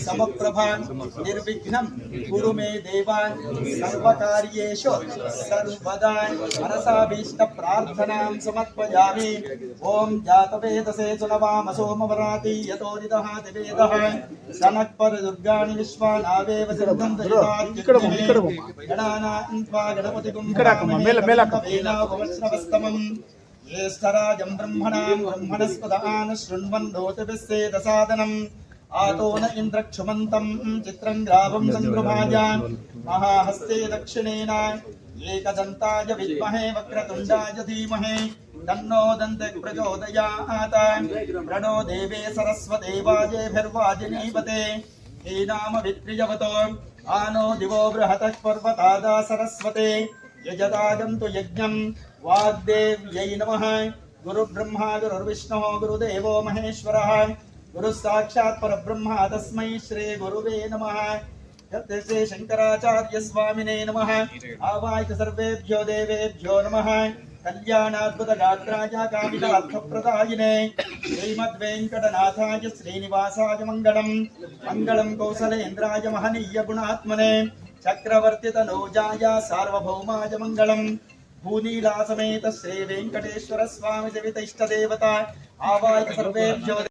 समप्रभा निर्विघ्नं कुरु मे देवा सर्वकार्येषु सर्वदा मनसाभीष्ट प्रार्थनां समर्पयामि। ओम जातवेदसे सुनवामसो मवराति यतो निदः दिवेदः सनक्पर दुर्गाणि विश्वानावेव सिद्धं गणानान्त्वा गणपतिगुं वैष्णवस्तमम् ज्येष्ठराजं ब्रह्मणां ब्रह्मणस्पदान् शृण्वन्नोतिभिस्सेदसादनम् आतो न इन्द्रक्षुमन्तं चित्रं ग्रावं सङ्गृभाय महाहस्ते दक्षिणेन एकदन्ताय विद्महे वक्रतुण्डाय धीमहि तन्नो दन्ते प्रचोदयात्। प्रणो देवे सरस्वते वाजेभिर्वाजिनीवते एनाम वित्रियवतो आनो दिवो बृहतः पर्वतादा सरस्वते यजदागन्तु यज्ञं वाग्देव्यै नमः। गुरुब्रह्मा गुरुर्विष्णुः गुरुदेवो महेश्वरः गुरुः साक्षात् परब्रह्म तस्मै श्री गुरुवे नमः। श्री शंकराचार्य स्वामिने नमः। आवाहित सर्वेभ्यो देवेभ्यो नमः। कल्याणाद्भुत गात्राय कामितार्थप्रदायिने श्रीमद्वेंकटनाथाय श्रीनिवासाय मंगलम्। मंगलम् कौसलेन्द्राय महनीय गुणात्मने चक्रवर्ती तनूजाय सार्वभौमाय मंगलम्। भूनीला समेत श्री वेंकटेश्वर स्वामी सवित इष्ट देवता आवाहित सर्वेभ्यो